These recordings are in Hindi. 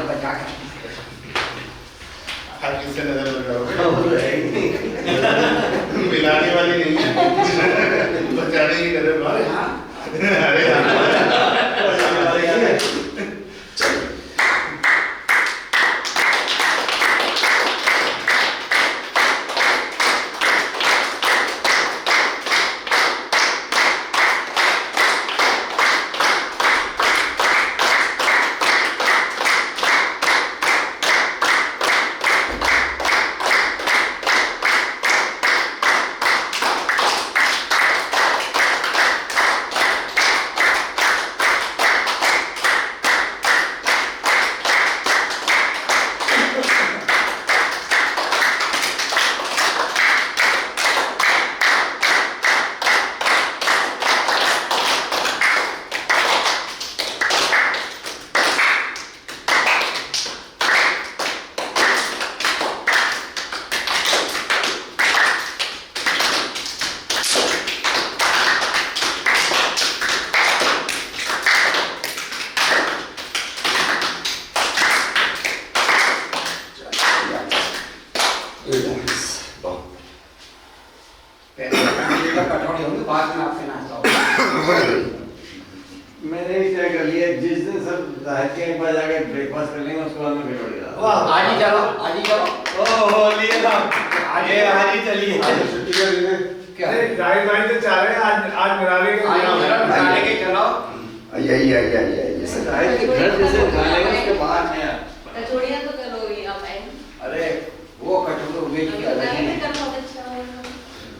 बचा के किससे नजर लगाओगे? मिलाने वाली नहीं है, बचाने की नजर। अरे हाँ, अरे हाँ। मैंने क्या कर लिया, जिस दिन सब जाहिर के पास जाके ब्रेकफास्ट कर लेंगे उसके बाद मैं बिगड़ गया। आज ही चलो, आज ही चलो। ओहो लिए ना, आज ही चलिए। छुट्टी कर लेंगे क्या? गाइड तो चाह रहे हैं आज मिराले के मिराले के चलो। ये जाहिर के घर जैसे जाने उसके बाद है। कचौड़ियाँ तो करोगी आप हैं? अरे वो कटोरे वेट किया बनाने का बहुत अच्छा होगा।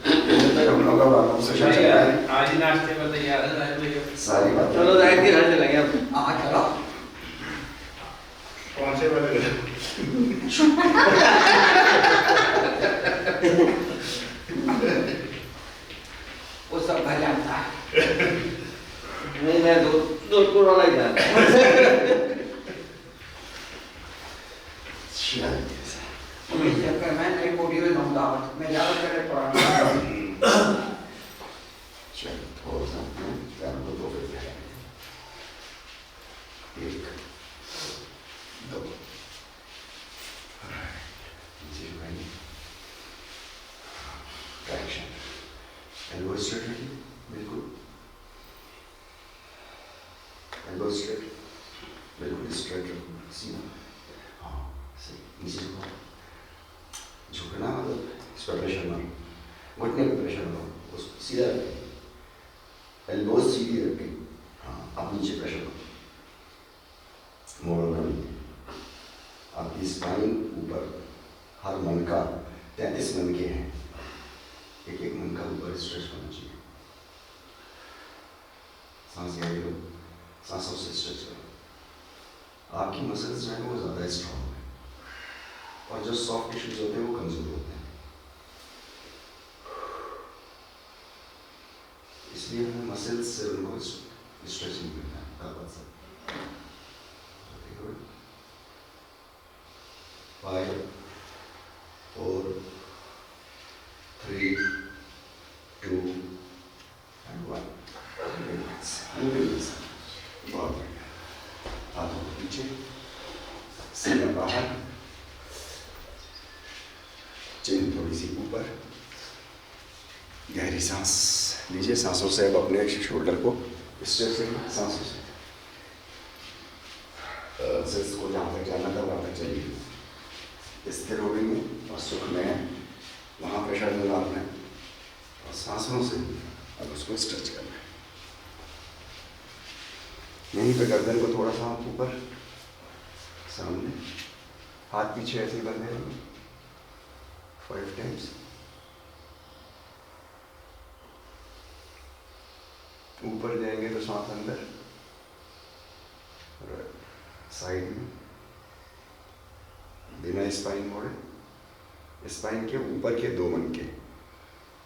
हम लोग का सेशन चल रहा है। आज ही नाश्ते में तैयार है जाहिर भैया। सारी बात चलो जाहिर के घर चलेंगे अब। हाँ चलो। कौन से वाले? वो सब घर जानता है। नहीं मैं जोधपुर वाला ही जानता हूँ। इस चक्कर में नई कोठी में घूमता हूँ। मैं ज़्यादा करे पुरानी। चलो थोड़ा सा पैर को दो फिर एक दो करेक्शन एल्बो स्ट्रेट रखिए बिल्कुल एल्बो स्ट्रेट बिल्कुल स्ट्रेट रखो सीधा हाँ सही नीचे झुको झुकना मतलब इस पर प्रेशर ना घुटने पे प्रेशर ना उस सीधा रखिए एल्बो सीधी रखिए हाँ अब नीचे प्रेशर दो मोड़ना नहीं आपकी स्पाइन ऊपर हर मन का 33 मन के हैं एक एक मन का ऊपर स्ट्रेच होना चाहिए सांस गहरी लो सांसों से स्ट्रेच करो आपकी मसल्स जो है वो ज़्यादा स्ट्रॉन्ग है और जो सॉफ्ट टिश्यूज होते हैं वो कमज़ोर होते हैं इसलिए हमें मसल्स से उनको स्ट्रेचिंग करना है ताकत से 5 4 3 2 and 1 बहुत बढ़िया हाथों को पीछे सीना बाहर चिन थोड़ी सी ऊपर गहरी सांस लीजिए सांसों से अब अपने शोल्डर को स्ट्रेच करिए सांसों से सेल्स को जहाँ तक जाना था वहाँ तक चलिए स्थिर हो गई है और सुख में वहाँ प्रेशर देना आपने और सांसों से अब उसको स्ट्रेच करना है यहीं पे गर्दन को थोड़ा सा ऊपर सामने हाथ पीछे ऐसे ही बंधे रहेंगे 5 टाइम्स ऊपर जाएंगे तो सांस अंदर साइड में बिना स्पाइन मोड़े स्पाइन के ऊपर के 2 मन के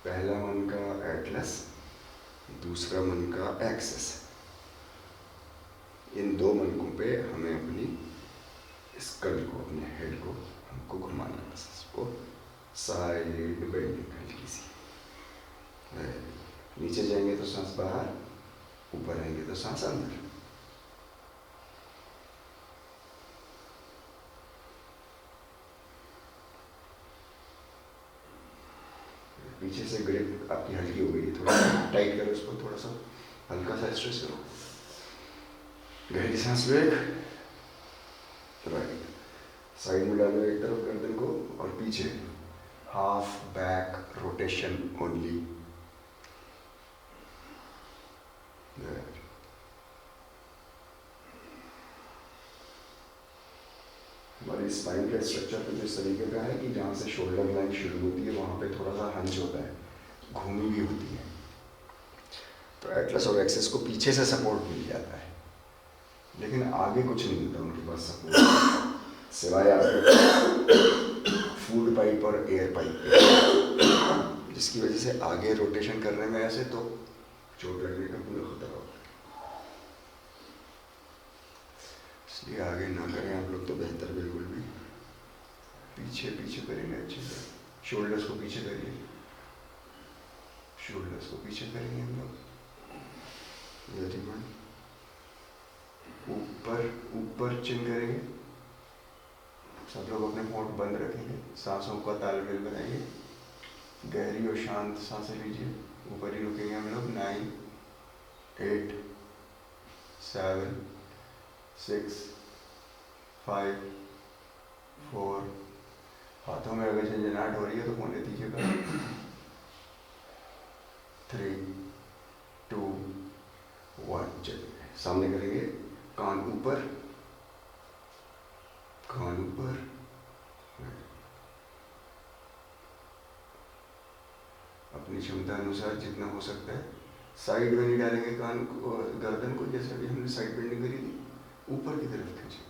पहला मन का एटलस दूसरा मन का एक्सेस इन 2 मनकों पे हमें अपनी स्कल को अपने हेड को हमको घुमाना है इसको साइड बेंडिंग हल्की सी नीचे जाएंगे तो सांस बाहर ऊपर आएंगे तो सांस अंदर पीछे से ग्रिप आपकी हल्की हो गई है, थोड़ा टाइट करो उसको, थोड़ा सा हल्का सा स्ट्रेच करो, गहरी सांस लो एक, राइट साइड में डालो एक तरफ गर्दन को और पीछे, हाफ बैक रोटेशन ओनली, हमारी स्पाइन का स्ट्रक्चर कुछ इस तरीके का है कि जहाँ से शोल्डर लाइन शुरू होती है वहाँ पे थोड़ा सा हंच होता है, घूमी भी होती है, तो एटलस और एक्सेस को पीछे से सपोर्ट मिल जाता है, लेकिन आगे कुछ नहीं होता उनके पास सपोर्ट, सिवाय आपके फूड पाइप और एयर पाइप के, जिसकी वजह से आगे रोटेशन करने में ऐसे तो चोट लगने का पूरा खतरा होता है, इसलिए आगे ना करें आप लोग तो बेहतर, बिल्कुल भी पीछे पीछे करेंगे अच्छे से, शोल्डर्स को पीछे करिए, शोल्डर्स को पीछे करेंगे हम लोग, वेरी गुड, ऊपर ऊपर चिन करेंगे, सब लोग अपने होंठ बंद रखेंगे, सांसों का तालमेल बनाइए, गहरी और शांत सांसें लीजिए, ऊपर ही रुकेंगे हम लोग, 9 8 7 6 5 4, हाथों में अगर झंझनाहट हो रही है तो होने दीजिएगा, 3 2 1, चलिए सामने करेंगे, कान ऊपर, कान ऊपर, अपनी क्षमता अनुसार जितना हो सकता है, साइड में नहीं डालेंगे कान को, गर्दन को, जैसे अभी हमने साइड बेंडिंग करी थी, ऊपर की तरफ खींचे,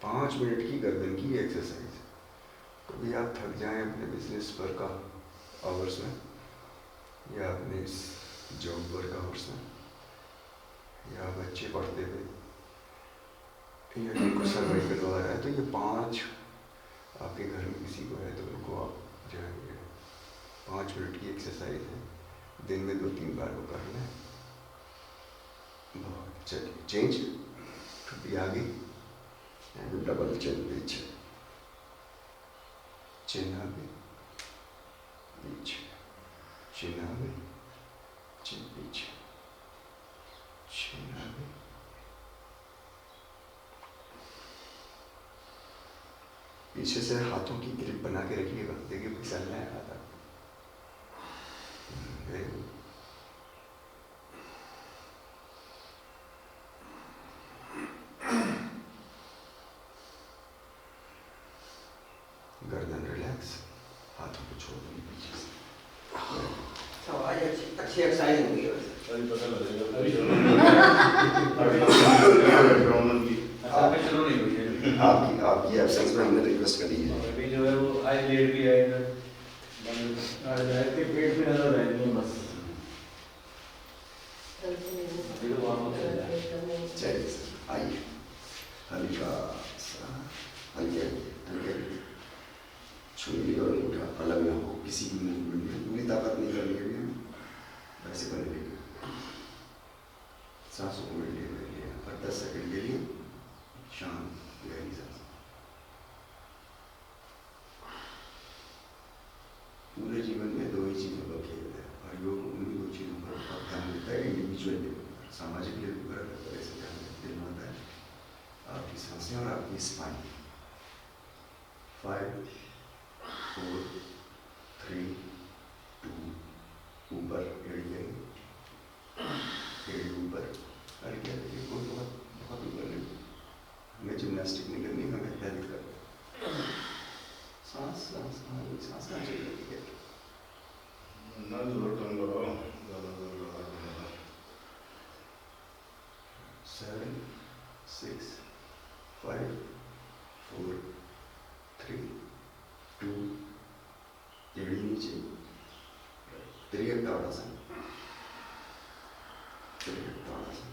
5 मिनट की गर्दन की एक्सरसाइज, कभी आप थक जाएं अपने बिजनेस वर्क आवर्स में या अपने इस जॉब वर्क आवर्स में, या बच्चे पढ़ते हुए या कुछ सर्वाइकल वगैरह है, तो ये 5 आपके घर में किसी को है तो उनको आप जो है 5 मिनट की एक्सरसाइज है, दिन में 2-3 बार वो कर लें, बहुत चलिए, चेंज टू आगे, डबल चिन पीछे, चिन आगे पीछे, चिन आगे, चिन पीछे, चिन आगे, पीछे से हाथों की ग्रिप बना के रखिएगा, देखिए फिसलना है हाथ, वेरी गुड, गर्दन रिलैक्स, हाथों को छोड़ देंगे पीछे से, तो आज अच्छी एक्सरसाइज होगी वैसे, अभी पता लगेगा, आप- शुरू नहीं हुई है, आपकी एब्सेंस में हमने रिक्वेस्ट करी है, अभी जो है वो आज लेट भी आएगा, आज रात के पेट में नजर रहेंगे बस, चलिए सर आइए, हल्का सा हल्के हल्के छुरी और अंगूठा अलग ना हो, किसी भी मूवमेंट में पूरी ताकत नहीं करनी है, हमें वैसे बनेगी, सांसों को मेंटेन करिए और 10 सेकंड के लिए शांत गहरी सांस, पूरे जीवन में 2 ही चीज़ों का खेल है और योग उन्हीं 2 चीज़ों पर ध्यान देता है, इंडिविजुअल लेवल पर, सामाजिक लेवल पर अलग तरह से ध्यान दिलवाता है, आपकी सांसें और आपकी स्पाइन, 5 4 3 2, ऊपर एड़िए, एड़ी ऊपर, हल्के हल्के, कोई बहुत बहुत ऊपर नहीं, हमें जिम्नास्टिक नहीं करनी, हमें हेल्थ करनी, सांस सांस सांस ना चाहिए, ठीक है, ना जोर कम लगाओ, ज़्यादा जोर लगा के 7 6 5 4 3 2, एड़ी नीचे, त्रियक्ताड़ासन, त्रियक्ताड़ासन,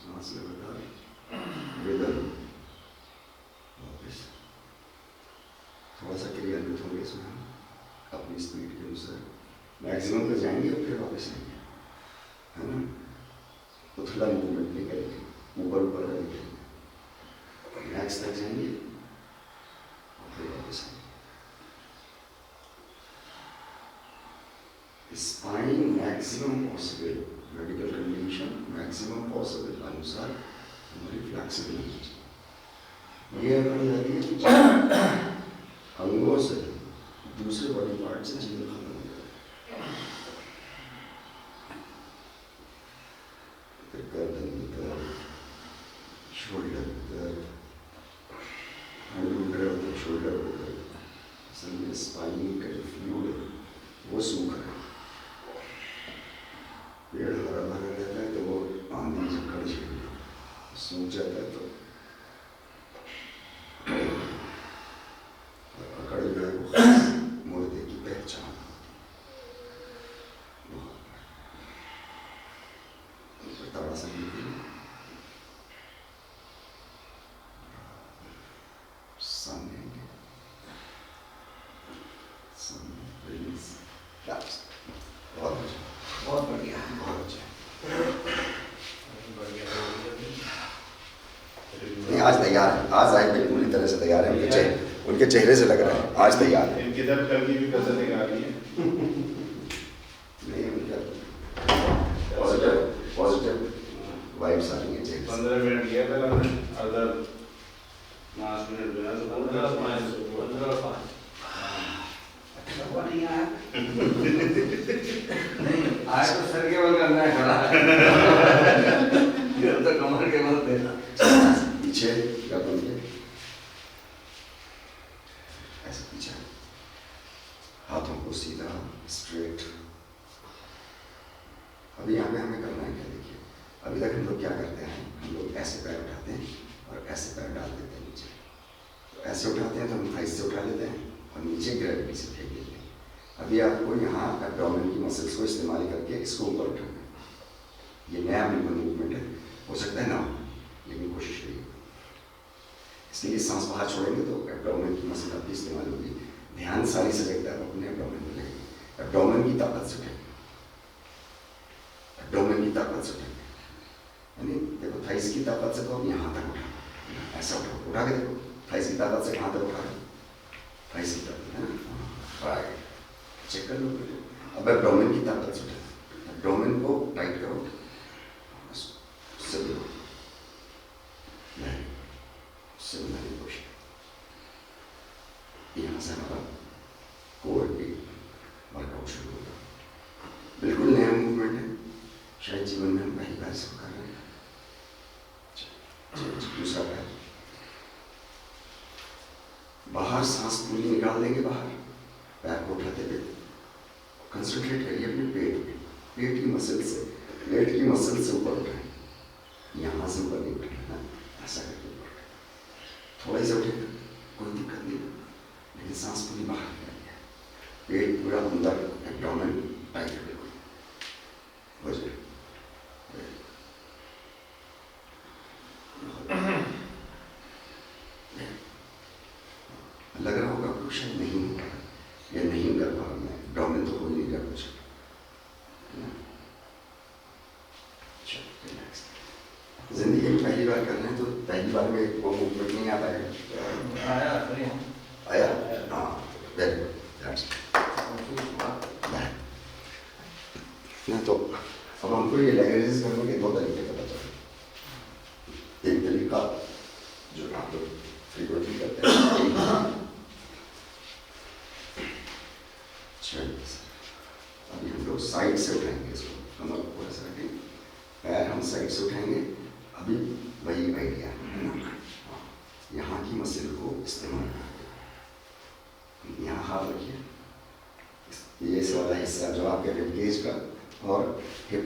सांस लगातार, वेदन, वापस, थोड़ा सा क्रियान्वित होंगे इसमें हम अपनी स्पीड के अनुसार, मैक्सिमम पे जाएंगे और फिर वापस आएंगे, है ना, उथला मूवमेंट नहीं करेंगे, ऊपर ऊपर करेंगे, मैक्स तक जाएंगे, ऐसा spine maximum possible medical condition maximum possible अनुसार हमारी फ्लेक्सिबल होनी चाहिए। ये अगर जाती है अंगों से दूसरे बॉडी पार्ट से जीवन खत्म हो जाता है। फिर गर्दन में दर्द, शोल्डर में दर्द, शोल्डर में दर्द, असल में स्पाइन का जो फ्लूइड है वो सूख रहा है। पेड़ हरा भरा रहता है तो वो आंधी झक्कड़ झेल सूख जाता है तो अकड़ जो है वो मुर्दे की पहचान। ताड़ा सा सामने बहुत बढ़िया। नहीं आज तैयार है, आज आए बिल्कुल पूरी तरह से तैयार है। उनके चेहरे से लग रहा है आज तैयार है। इनकी तरफ कल की भी कसर निकाली है। नहीं उनका पॉजिटिव वाइब्स आ रही है चेहरे से। 15 मिनट किया था हमने, अदर 5 मिनट बिना तो 15-5 अच्छा हुआ नहीं आया। नहीं आए तो सर के बल करना है खड़ा ये तो कमर के बल देना पीछे गर्दन के ऐसे पीछे, हाथों को सीधा स्ट्रेट। अभी यहाँ पे हमें करना है क्या, देखिए अभी तक हम लोग क्या करते हैं, हम लोग ऐसे पैर उठाते हैं और ऐसे पैर डाल देते हैं नीचे। तो ऐसे उठाते हैं तो हम थाइस से उठा लेते हैं और नीचे ग्रेविटी से फेंक देते हैं। अभी आपको यहाँ एब्डोमेन की मसल्स को इस्तेमाल करके इसको ऊपर उठाना है। ये नया बिल्कुल मूवमेंट है, हो सकता है ना हो, लेकिन कोशिश करिए। इसलिए सांस बाहर छोड़ेंगे तो एब्डोमेन की मसल आपकी इस्तेमाल होगी। ध्यान सारी सजगता है अपने एब्डोमेन में लगेगी। एब्डोमेन की ताकत से उठेंगे, एब्डोमेन की ताकत से उठेंगे। यानी देखो थाइस की ताकत से तो अब यहाँ तक उठा, ऐसा उठा के देखो थाइस की ताकत से कहाँ तक उठा रहे, थाइस की ताकत है ना, राइट। चेक कर लो। अब एब्डोमेन की ताकत से उठा, एब्डोमेन को टाइट करो, यहाँ से हमारा कोर भी वर्कआउट शुरू होगा। बिल्कुल नया मूवमेंट है, शायद जीवन में हम पहली बार इसको कर रहे हैं। दूसरा पैर बाहर, सांस पूरी निकाल देंगे बाहर, पैर को उठाते हुए कंसंट्रेट करिए अपने पेट में, पेट की मसल से, पेट की मसल से ऊपर उठाएं, यहाँ से ऊपर नहीं उठाना, ऐसा करके ऊपर उठाएं। थोड़ा सा उठेगा कोई दिक्कत नहीं, लेकिन सांस पूरी बाहर निकालिए, पेट पूरा अंदर, एब्डोमेन टाइट बिल्कुल हो जाए। लग रहा होगा आपको शायद नहीं होगा या नहीं कर पा रहा मैं, एब्डोमेन तो हो ही नहीं रहा कुछ। जिंदगी में पहली बार कर रहे हैं तो पहली बार में वो मूवमेंट नहीं आता है। आया हाँ, वेरी गुड। ना तो अब हमको ये लैंग्वेजेस करने के 2 तरीके पता चले। एक तरीका जो आप लोग फ्रीक्वेंटली करते हैं, अभी हम लोग साइड से उठाएंगे इसको, कमर को पूरा सा रखेंगे, पैर हम साइड से उठाएंगे। अभी वही आइडिया है ना, यहाँ की मसल को इस्तेमाल करेंगे। यहाँ हाथ रखिए, ये से वाला हिस्सा जो आपके रिब केज का और हिप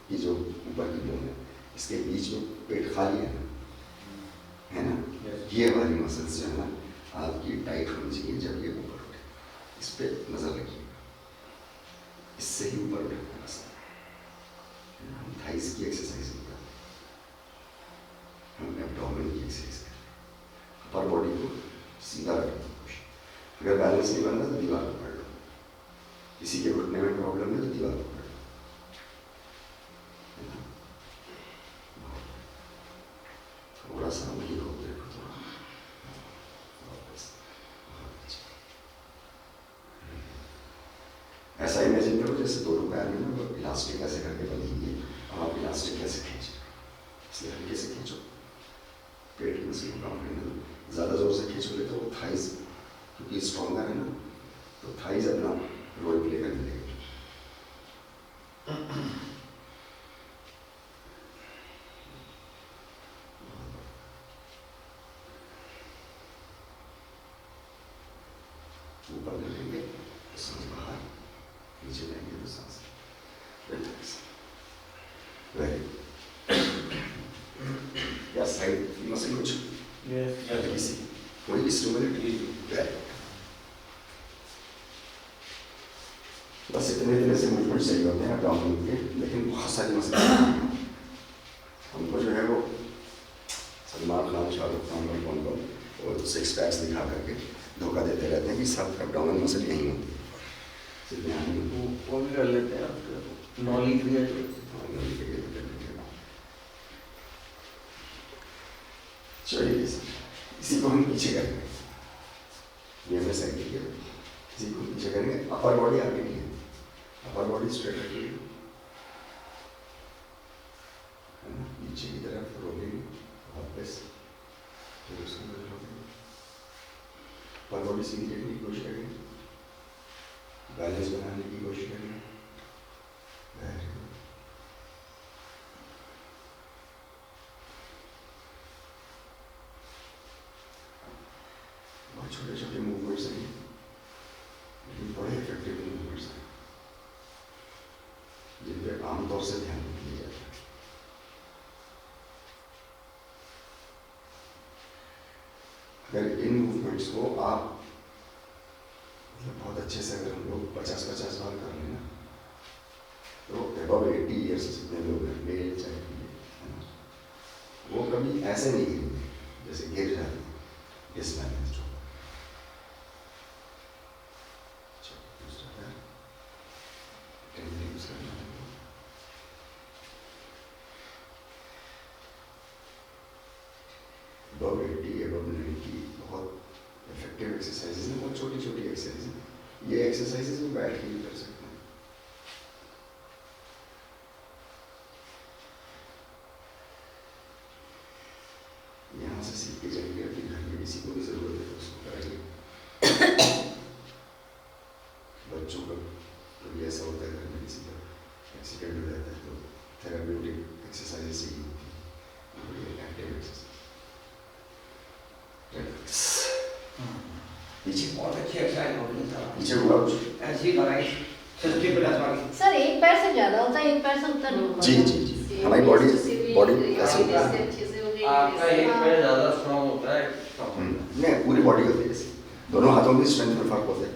की जो ऊपर की बोन है, इसके बीच में पेट खाली है ना, ये वाली मसल्स जो है ना आपकी टाइट होनी चाहिए जब ये ऊपर उठे। इस पे नजर रखिए, इससे ही ऊपर उठेगा बस। हम थाइस की एक्सरसाइज नहीं करते, हम एब्डोमेन की एक्सरसाइज करते। अपर बॉडी को सीधा रखने की कोशिश, अगर बैलेंस नहीं बन रहा तो दीवार पकड़ लो, किसी के घुटने में प्रॉब्लम है तो दीवार पकड़ लो, थोड़ा सा वही हो, देखो थोड़ा वापस। जैसे दोनों पैर में ना वो इलास्टिक ऐसे करके बंधी हुई है, अब आप इलास्टिक कैसे खींच, इसलिए हल्के से खींचो, पेट की मसल को काम करने दो। ज़्यादा जोर से खींचोगे तो वो थाइस, क्योंकि स्ट्रॉन्गर है ना, तो थाइस अपना रोल प्ले करने लगेगी। ऊपर लेंगे तो सांस बाहर, नीचे लेंगे तो सांस रिलैक्स। वेरी या साइड मसल कुछ हल्की सी थोड़ी स्टिमुलेट की, बस इतने से मूवमेंट सही होते हैं अपडाउन के, लेकिन बहुत सारी मसल हमको जो है वो सलमान खान, शाहरुख खान और कौन वो सिक्स पैक्स दिखा करके धोखा देते रहते हैं कि सब एब्डोमेन मसल यहीं होती है, सिर्फ यहाँ नहीं होती। वो भी कर लेते हैं, नॉली क्रिया जो चलिए इसी को हम पीछे करेंगे, ये हमने साइड किया, इसी को पीछे करेंगे। अपर बॉडी आगे नहीं है, अपर बॉडी स्ट्रेट रखिए, नीचे की तरफ रोकेंगे वापस, फिर उसको रोकेंगे, अपर बॉडी सीधी रखने की कोशिश करेंगे, बैलेंस बनाने की कोशिश करेंगे। Very good. बहुत छोटे छोटे मूवमेंट्स हैं, लेकिन बड़े इफेक्टिव मूवमेंट्स हैं, जिन पे आमतौर से ध्यान नहीं दिया जाता है। अगर इन मूवमेंट्स को आप मतलब बहुत अच्छे से अगर हम लोग 50-50 बार कर लें ना, तो अबव 80 ईयर्स जितने लोग हैं, मेल चाहे फीमेल, है ना, वो कभी ऐसे नहीं गिरेंगे जैसे गिर जाते हैं डिसबैलेंस होकर। दूसरा पैर यूज करना है, above 80, above 90 बहुत इफेक्टिव एक्सरसाइजेज हैं, बहुत छोटी छोटी एक्सरसाइज हैं। ये एक्सरसाइजेज में बैठ के भी कर सकते हैं। यहाँ से सीख के जाएंगे, अपने घर में किसी को भी जरूरत है तो उसको कराइए। बच्चों का कभी ऐसा होता है घर में किसी का एक्सीडेंट हो जाता है तो थेराप्यूटिक एक्सरसाइजेज ही होती है, एक्टिव एक्सरसाइज। पीछे बहुत अच्छी एक्सरसाइज हो रही है, पीछे हुआ कुछ ऐसी बनाई 60+ वाली। सर एक पैर से ज्यादा होता है, एक पैर से उतना नहीं होता। जी जी जी, हमारी बॉडी कैसे होती है, अच्छे से हो गई। आपका एक पैर ज़्यादा स्ट्रॉन्ग होता है, नहीं पूरी बॉडी होती है जैसे, दोनों हाथों में स्ट्रेंथ में फर्क होता है,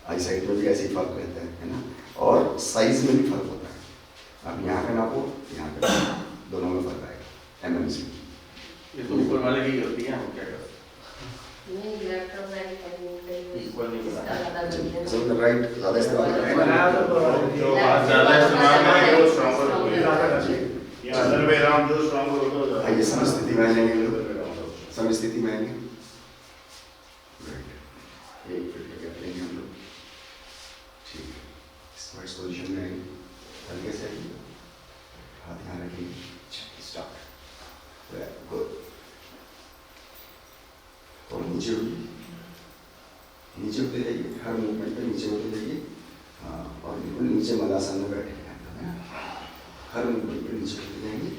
आई साइड में भी ऐसे ही फर्क रहता है ना, और साइज में भी फर्क होता है। आप यहाँ पे नापो, यहाँ पे दोनों में फर्क आएगा एमएमसी। ये तो ऊपर वाले की होती है, हम क्या करते हैं नहीं, लैपटॉप में इक्वल नहीं बना। सब राइट ज़्यादा इस्तेमाल करते हैं। जो ज़्यादा इस्तेमाल करेंगे वो स्ट्रॉन्गर होगी, ये अदर वे अराउंड जो स्ट्रॉन्गर होता है। आइए समस्थिति में आएंगे हम लोग, समस्थिति में आएंगे। राइट, एक फिट करके लेंगे हम लोग, ठीक है। स्क्वाट पोजीशन में आएंगे, हल्के से आइए, हाथ यहाँ रखेंगे, स्टार्ट। Very good. और नीचे होइए, नीचे होते जाइए, हर मूवमेंट पे नीचे होते जाइए। हाँ, और बिल्कुल नीचे मलासन में बैठे हैं, हर मूवमेंट पे नीचे होते जाएंगे।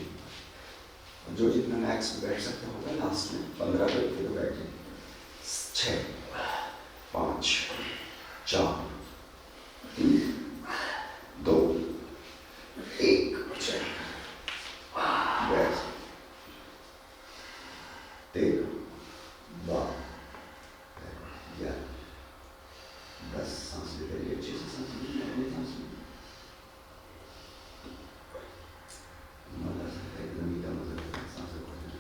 और जो जितना मैक्स बैठ सकते होगा लास्ट में 15 पे फिर बैठे, 6 5 4 3 2 1 बैठ 13 12 11 10 सांस लेते रहिए, अच्छे से सांस लीजिए, अपनी सांस लीजिए। एकदम मीठा मजा लेते हैं, सांसें बढ़ते हैं।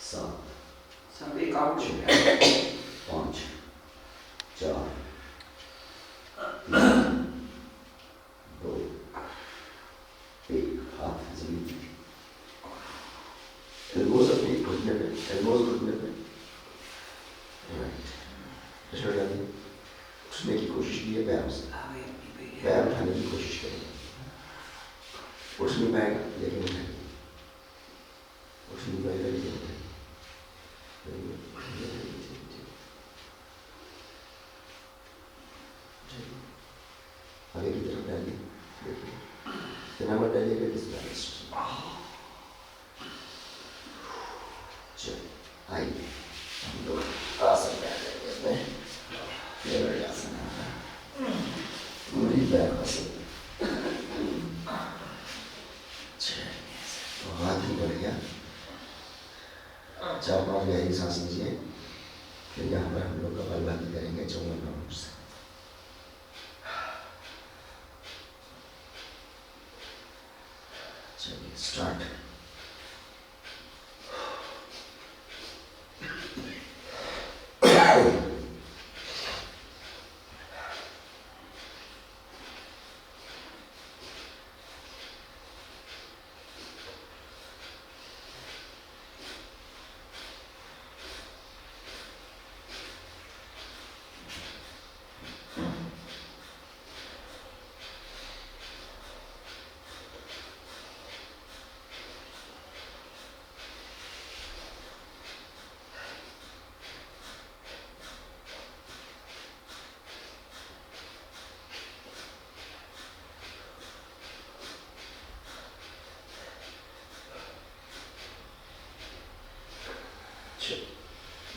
7 सब एक आउट हो गया। 5 4 2 1 हाथ जमीन पे, एल्बोज अपनी घुटने पे, एल्बोज घुटने पे, राइट, प्रेशर डालिए, उठने की कोशिश की है पैरों से, पैर उठाने की कोशिश करेगा, उठ नहीं पाएगा लेकिन उठाएगा, उठ नहीं पाएगा लेकिन उठाएगा। आगे की तरफ डालिए, देखिए फिर नंबर डालिएगा डिसबैलेंस्ड। चलिए आइए हम लोग आसन में आ जाएंगे इसमें, ये आसन पूरी बैक आसन। बहुत ही बढ़िया। 4-5 गहरी सांस लीजिए, फिर यहाँ पर हम लोग कपालभाति करेंगे 54 राउंड से। चलिए स्टार्ट।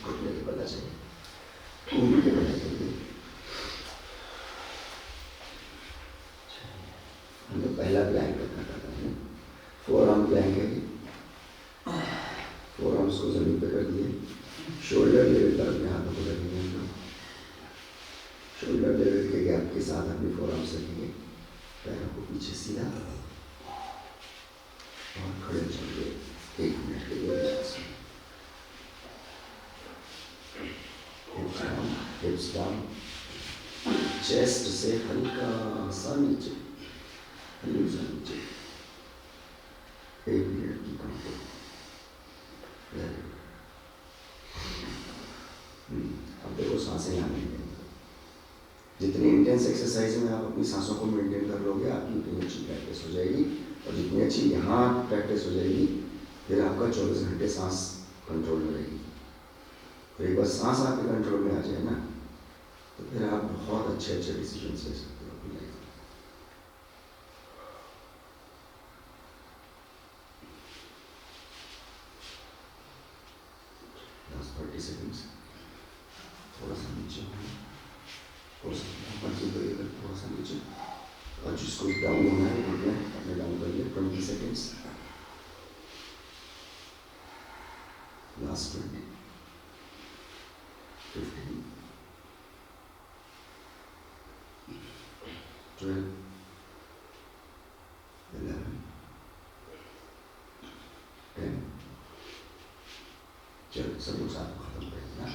घुटने के बल चाहिए, ऊपर के बल चाहिए। हम लोग पहला प्लैंक करते हैं, फोरआर्म प्लैंक है ये। फोरआर्म्स को जमीन पे कर दिए, शोल्डर लेवल पर अपने हाथों को रखेंगे हम लोग, शोल्डर लेवल के गैप के साथ अपने फोरआर्म्स रखेंगे, पैरों को पीछे सीधा और खड़े चलिए 1 मिनट के लिए। हिप्स डाउन, चेस्ट से हल्का सा नीचे, हल्का सा नीचे, 1 मिनट की काउंटिंग। अब देखो सांसें आने लगेंगी। जितनी इंटेंस एक्सरसाइज में आप अपनी सांसों को मेंटेन कर लोगे, आपकी उतनी अच्छी प्रैक्टिस हो जाएगी, और जितनी अच्छी यहाँ प्रैक्टिस हो जाएगी, फिर आपका 24 घंटे सांस कंट्रोल में रहेगी। तो एक बार सांस आपके कंट्रोल में आ जाए ना, तो फिर आप बहुत अच्छे अच्छे डिसीजन ले सकते हो अपनी लाइफ में। Last 30 seconds, थोड़ा सा नीचे होना, थोड़ा सा नीचे, और जिसको डाउन होना है अपने डाउन करिए। 20 seconds, लास्ट 20, 15, 12, 11, 10। चलो सब लोग साथ में खत्म करेंगे ना।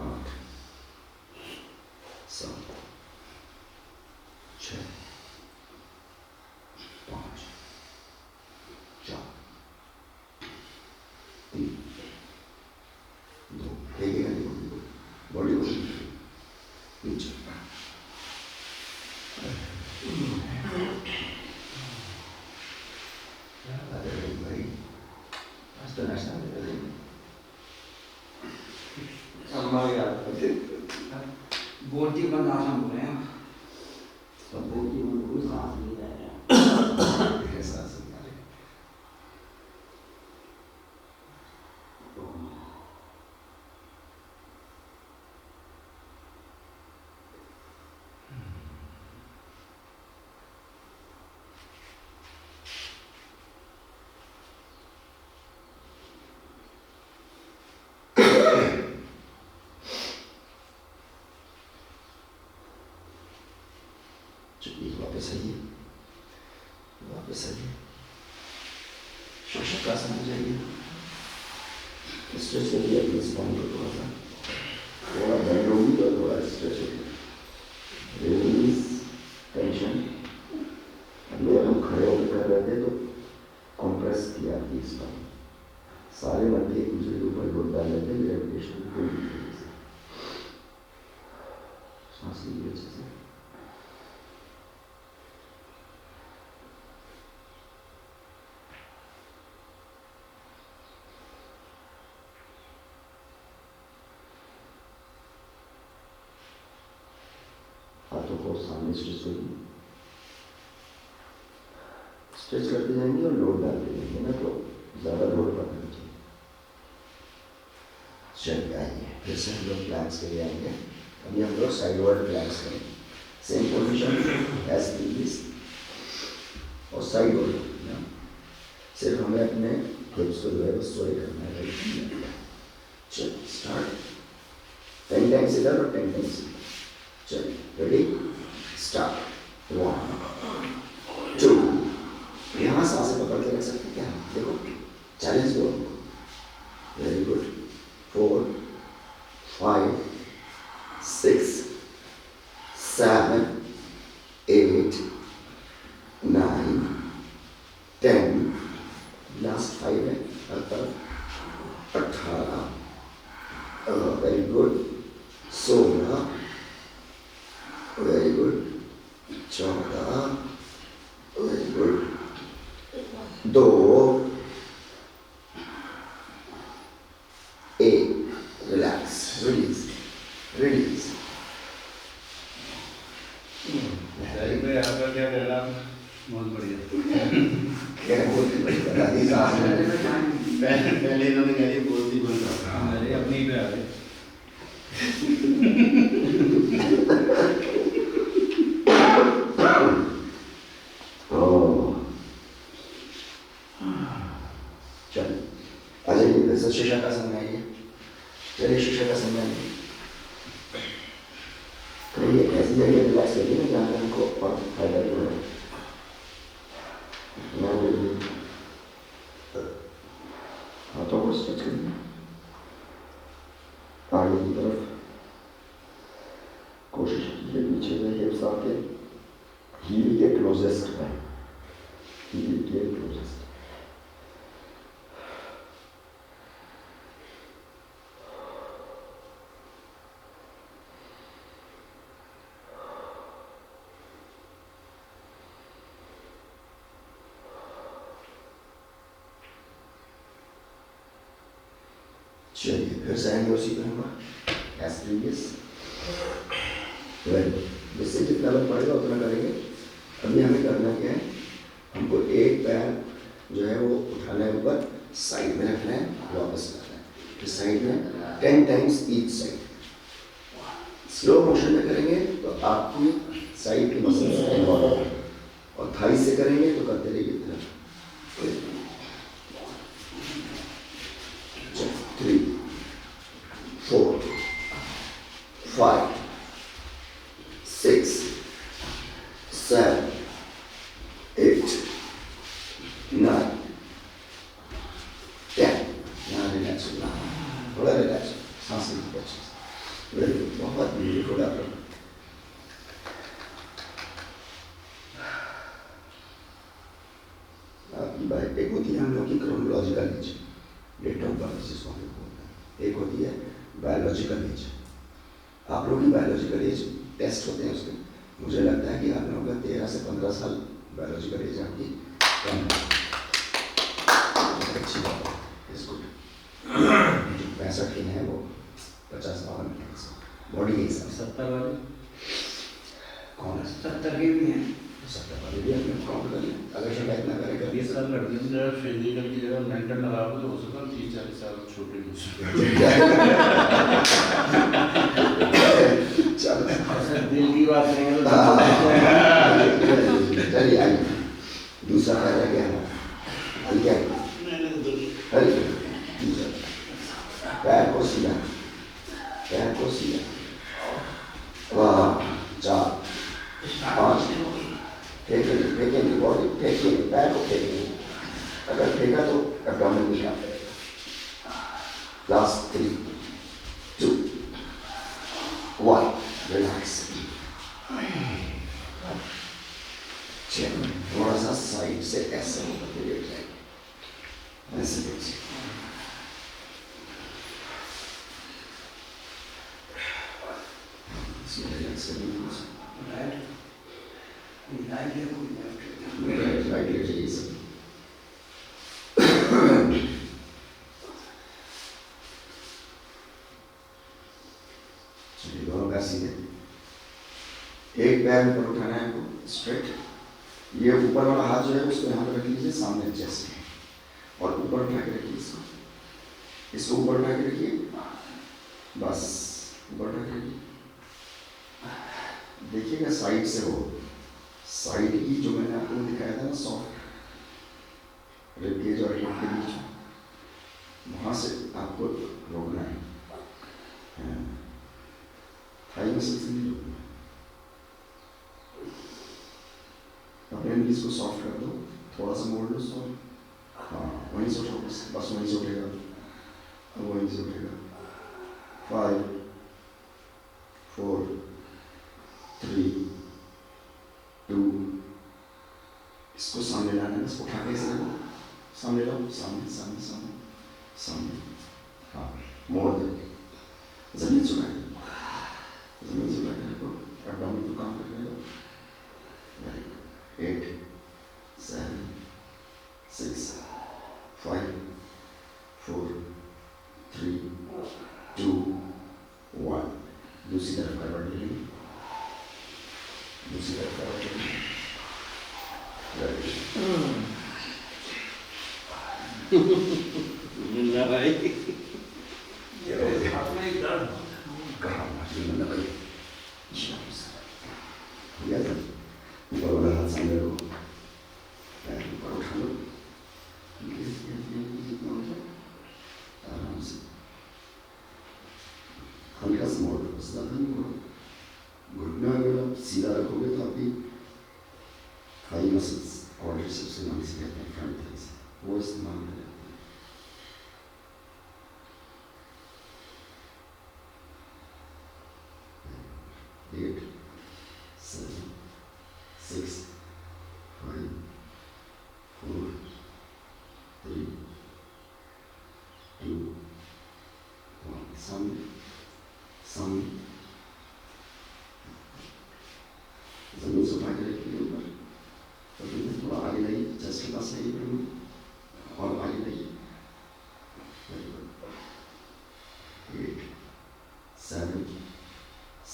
8, 7, 6, 5, 4, 3, 2, देखेगा नहीं बॉडी को नीचे। भाई आज तो नाश्ता में कर देंगे। बोलती बंद आसान बोले हैं। सब बोलती उनको सांस नहीं आ रहा है, सांस नहीं आ रही। चलिए वापस आइए, वापस आइए, शोषक आसन हो जाइए। स्ट्रेच करिए अपने स्पाइन को, थोड़ा बेंड होगी तो थोड़ा स्ट्रेच होगी। Release tension. अगर हम खड़े होकर कर रहे थे तो कॉम्प्रेस किया आपकी स्पाइन, सारे मध्य एक दूसरे के ऊपर लोड डाल लेते हैं ग्रेविटेशन पूरी तरीके से। सांस लीजिए अच्छे से। हाथों को सामने स्ट्रेच करिए, स्ट्रेच करते जाएंगे और लोड डालते जाएंगे ना, तो ज़्यादा लोड पड़ना चाहिए। चलिए आइए, फिर से हम लोग प्लैंक्स के लिए आएंगे। अभी हम लोग साइड वर्ड प्लैंक्स करेंगे, सेम पोजीशन एज प्रीवियस और साइड वर्ड। सिर्फ हमें अपने हिप्स को जो है वो सोए करना है। चल स्टार्ट, 10 टाइम्स इधर और 10 टाइम्स इधर। चलिए रेडी, स्टार्ट। 1 2, यहाँ सांसें पकड़ के रख सकते क्या? देखो चैलेंज दो हमको। Very good. 4 5 6 7 8 9 10, लास्ट 5 है हर तरफ। 18, very good. 16, very good. 14, very good. 2 1, relax, release release. आपका क्या कहना? बहुत बढ़िया। क्या बोलते भाई बता दी साहब ने। पहले इन्होंने कह दिया बोलती बोल रहा अरे अपनी पे आ गए। चलिए आ जाइए, वैसे शीशा का समझाइए। चलिए शीशा का समझाइए। करिए ऐसी जगह रिलैक्स करिए ना जहाँ हमको और फायदा भी हो रहा है। हाथों को स्ट्रेच करिए आगे की तरफ। कोशिश कीजिए पीछे से हिप्स आके हील के क्लोजेस्ट में, हील के क्लोजेस्ट। चलिए फिर से आएंगे उसी पर हम एज प्रीवियस। जिससे जितना बल पड़ेगा उतना करेंगे। अभी हमें करना क्या है, हमको एक पैर जो है वो उठाना है ऊपर, साइड में रखना है, वापस रखना है। फिर साइड में 10 times each side. Slow motion में करेंगे तो आपकी साइड की मसल्स इन्वॉल्व होंगे, और थाई से करेंगे तो करते रहिए इतना। 3 4 5 6 7 8 9 10। यहाँ रिलैक्स होना, थोड़ा रिलैक्स, सांस लीजिए अच्छे से। वेरी गुड, बहुत ब्यूटीफुल आप लोग। आपकी बात एक होती है हम लोग की chronological age, date of birth जिसको हम लोग बोलते हैं। एक होती है बायोलॉजिकल एज। आप लोग की बायोलॉजिकल एज टेस्ट होते हैं उसके। मुझे लगता है कि आप लोगों का 13 से 15 साल बायोलॉजिकल एज आपकी कम है। अच्छी बात है, इस गुड। 65 के हैं वो 50-52 के हैं बॉडी के हिसाब से। 70 वाले कौन है? 70 के भी हैं। 70 वाले भी अपने काउंट कर लें, अगर शायद इतना करें कर 20 साल लड़की है। जब फिजिकल की जगह मेंटल लगाओगे तो हो सकता है 30-40 साल छोटे हो चलो दिल की बात करेंगे तो चलिए आइए, दूसरा पैर है क्या है? क्या है? अरे दूसरा पैर को सीधा, पैर को सीधा। 4 5 फेंकेंगे बॉडी, फेंकेंगे पैर को, फेंकेंगे। अगर फेंका तो एब्डोमेन नहीं आता है। Last 3 2 1, relax. थोड़ा सा साइड से ऐसे होकर के लेट जाएंगे, ऐसे देखिए। रिलैक्स सेकंड राइट राइट है कोई लेफ्ट राइट राइट लेग चाहिए सर। चलिए दोनों पैर सीधे, एक पैर ऊपर उठाना है आपको स्ट्रेट, ये ऊपर वाला हाथ जो है उसको यहाँ पे रख लीजिए सामने चेस्ट में, और ऊपर उठा के रखिए इसको, इसको ऊपर उठा के रखिए, बस ऊपर उठा के रखिए। देखिएगा साइड से हो, साइड की जो मैंने आपको दिखाया था ना सॉफ्ट रिबकेज और हिप के बीच, वहाँ से आपको रोकना है, थाई मसल से नहीं रोकना। अपने नीज को सॉफ्ट कर दो, थोड़ा सा मोड़ लो सॉफ्ट, हाँ वहीं से उठो, बस वहीं से उठेगा, अब वहीं से उठेगा। 5 4 3 2, इसको सामने लाना है, इसको उठा के इसे सामने लाओ, सामने सामने सामने सामने, हाँ मोड़ दे, जमीन झुका के, जमीन झुका के रखो, एब्डोमेन को काम करने दो। 8 7 6 5 4 3 2 1, दूसरी तरफ करवट ले लेंगे, दूसरी तरफ करवट ले लेंगे। मिलना भाई अपने दर्द कहाँ मिलना भाई, या सर ऊपर वाला हाथ सामने रखो, पैर ऊपर उठा लो, आराम से हल्का सा मोड़ लो, ज़्यादा नहीं मोड़ो। घुटना अगर आप सीधा रखोगे तो आपकी थाई मसल्स और रिसेप्स नाम से कहते हैं फ्रंट थाइस, वो इस्तेमाल में लेते हैं। 8 7 6 5 4 3 2 1, सामने सामने, जमीन से उठा के रखिए ऊपर, तो थोड़ा आगे लाइए, चेस्ट के पास लाइए बढ़िया, और आगे लाइए, 8 7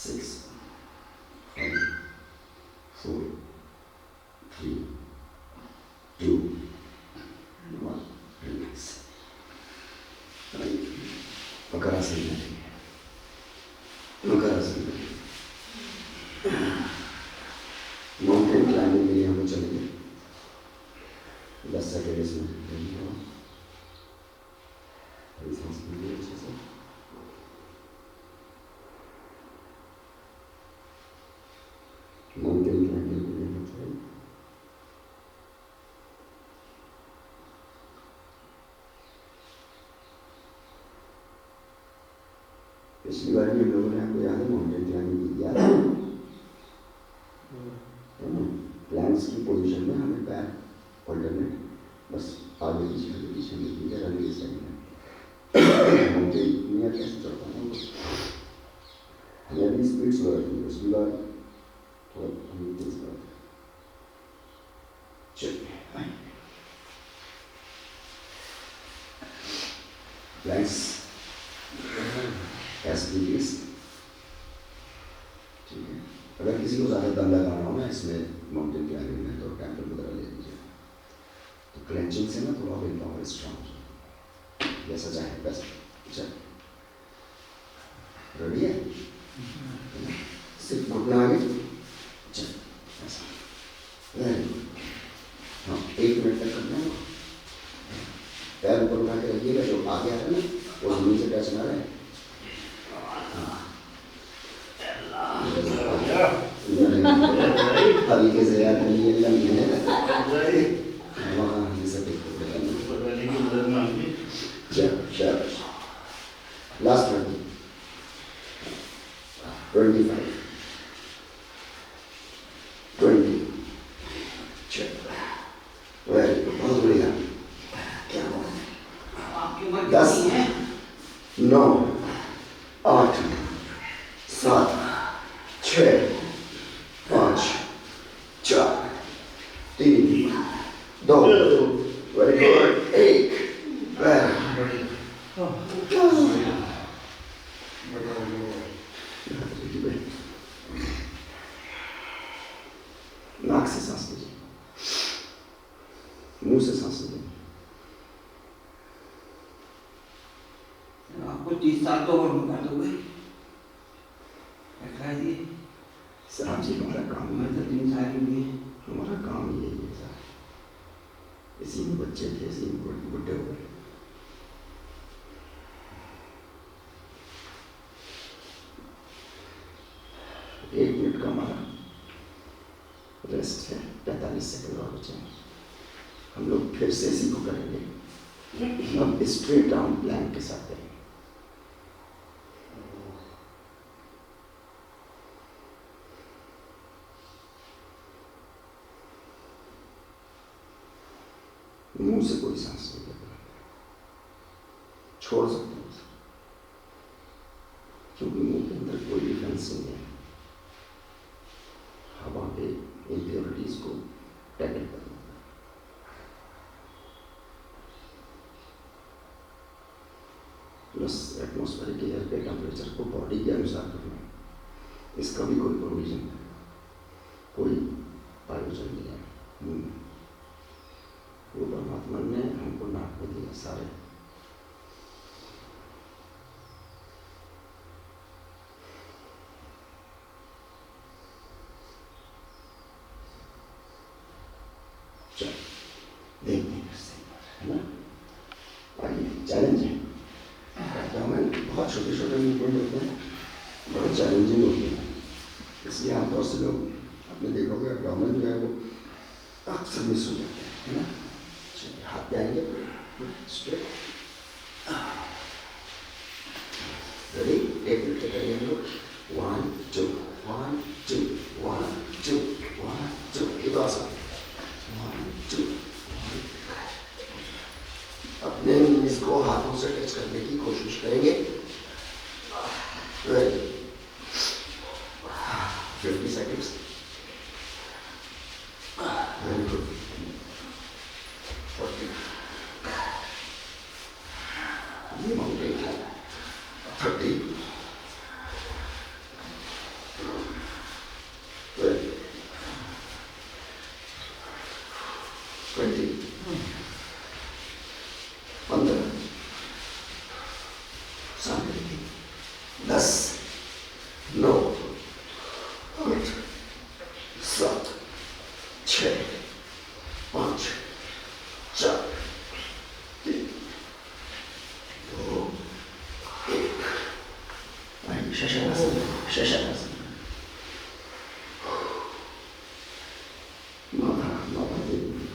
6 5 4 3 2 1, रिलैक्स। मकर आसन में, मकर आसन में माउंटेन क्लाइंबिंग के लिए हम चलेंगे 10 सेकेंड इसमें सांस लीजिए अच्छे से। माउंटेन क्लाइंबिंग के लिए हम चलेंगे, पिछली बार भी हम लोगों ने, आपको याद है माउंटेन क्लाइंबिंग किया था, प्लैंक्स की पोजीशन में हमें पैर अल्टरनेट बस आगे पीछे नहीं रनिंग स्टाइल में माउंटेन में कैसे चढ़ता है हमें अभी स्पीड स्लो रखनी है, उसकी बार थोड़ा हम तेज करते हैं। चलिए प्लैंक्स एस, ठीक है। अगर किसी को ज़्यादा दम लगाना हो ना इसमें माउंटेन क्लाइंबिंग में, तो टेम्पल वगैरह ले लीजिए, तो क्लेंचिंग से ना थोड़ा विल पावर स्ट्रांग हो जाए, जैसा चाहे बेस्ट। चल रेडी है, सिर्फ घुटना आगे, चल ऐसा, वेरी गुड। हाँ 1 मिनट तक करना है, पैर ऊपर उठा के रखिएगा, जो आगे आ रहा है ना वो जमीन से टच ना रहे। तरीके से याद नहीं है, वहाँ हमेशा लास्ट 25 20 वेरी गुड, बहुत बढ़िया। क्या आपकी उम्र 10 कितनी है? 9 8 7 6 3 2 वेरी गुड 1 वेरी नाक से सांस लीजिए, मुंह से सांस लीजिए। आपको 30 साल तो और कर दो भाई, दिखाई दिए साहब जी हमारा काम मैं तो 3 साल ही हुए। हमारा काम ही यही है साहब। इसी में बच्चे थे, इसी में बुढ़े हो गए। एक मिनट का हमारा रेस्ट है, 45 सेकंड और बचे हैं। हम लोग फिर से इसी को करेंगे, अब स्ट्रेट आर्म प्लैंक के साथ करेंगे। मुंह से कोई सांस नहीं लेना, छोड़ सकते हैं क्योंकि मुंह के अंदर कोई डिफेंस नहीं है। हवा के इम्प्योरिटीज को टैकल करना, प्लस एटमॉस्फेरिक एयर के टेम्परेचर को बॉडी के अनुसार करना। इसका भी कोई प्रोविजन है, कोई आयोजन नहीं है मुंह में। वो परमात्मा ने हमको नाक में दिया सारे। चल देखते हैं है ना, आइए चैलेंज है। बहुत छोटे छोटे मूवमेंट होते हैं, बड़े चैलेंजिंग होते हैं, इसलिए आमतौर से लोग आपने देखा होगा एब्डोमेन जो है वो अक्सर मिस हो जाते हैं, है ना। हाथ पे आएंगे स्ट्रेट, रेडी, एक मिनट करेंगे हम लोग। 1 2 1 2 1 2 1 2, ये तो आसान। 1 2 अपने नीज को हाथों से टच करने की कोशिश करेंगे। Ready, 50 seconds, very good. 40, ये माउंटेन है। 30, 20, 15, 10, 9, 8, 7, 6, 5, 4, 3, 2, 1। आइए शशनासन, शशनासन। माथा माथा दे दीजिए।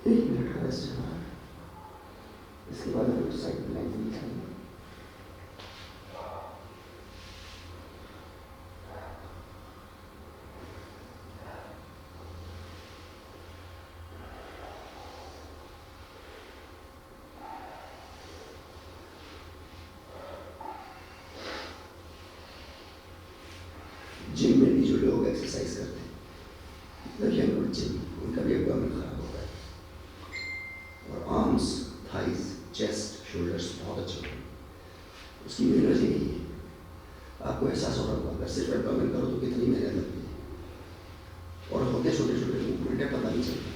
एक मिनट का रेस्ट है, इसके बाद हम लोग साइड प्लैंक दिखाएंगे। जिम में भी जो लोग एक्सरसाइज करते हैं, लगे जिम, उनका भी एब्डोमेन खराब होता है। और आर्म्स, थाइज, चेस्ट, शोल्डर्स बहुत अच्छे होते हैं। उसकी एनर्जी नहीं है। आपको एहसास हो रहा होगा अगर सिर्फ एब्डोमेन करो तो कितनी मेहनत लगती है, और होते छोटे छोटे मूवमेंट है, पता नहीं चलता।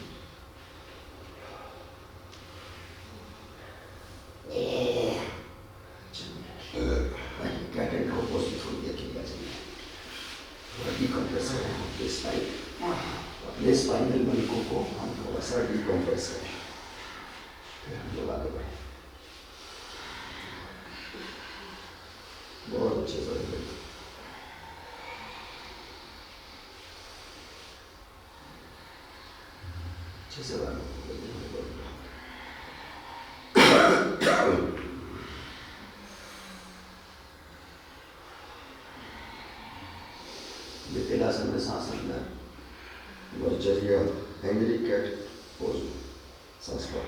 कैट एंड काउ पोज भी थोड़ी देर के लिए चाहिए। थोड़ा डिकम्प्रेस करें अपने स्पाइन, अपने स्पाइनल मणकों को हम थोड़ा सा डिकम्प्रेस करें, फिर हम लोग आगे बढ़ें। बहुत अच्छे से अच्छे से गया एंग्री कैट पोज सांस लो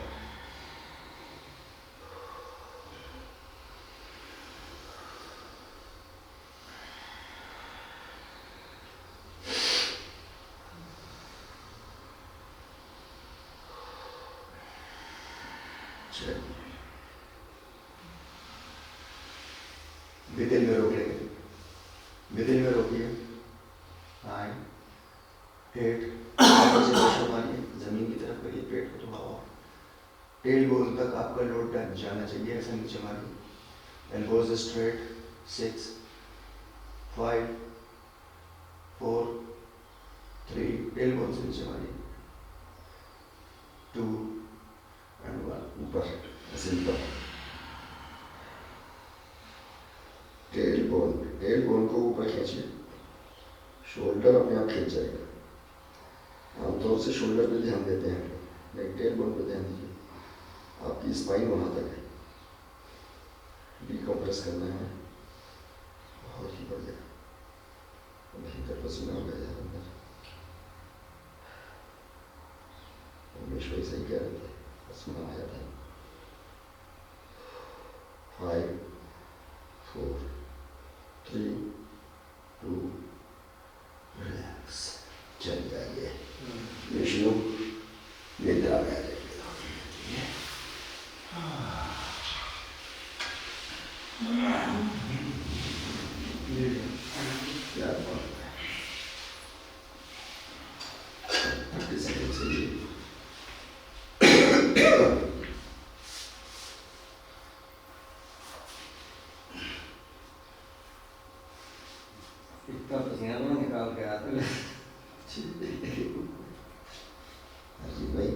बिदिल में रोक लेंगे बिदिल में रोकिए 9 8 मारिए जमीन की तरफ करिए पेट को थोड़ा और टेल बोन तक आपका लोड जाना चाहिए ऐसा नीचे मारिए एल्बोज स्ट्रेट 6 5 4 3 टेल बोन से नीचे मारिए 2 एंड 1 ऊपर ऐसे ऊपर टेल बोन को ऊपर खींचिए शोल्डर अपने आप खींच जाएगा आमतौर से शोल्डर पे ध्यान देते हैं लेकिन टेल बोन पे ध्यान दीजिए आपकी स्पाइन वहाँ तक है डिकम्प्रेस करना है बहुत ही बढ़िया भीतर पसीना हो गया अंदर उमेश भाई सही कह रहे थे पसीना आया था 5 4 3 2 रिलैक्स चल जाइए विष्णु निद्रा में आ जाइए क्या बात है 30 सेकंड से ये इतना पसीना तो निकाल के आते हैं अजीब भाई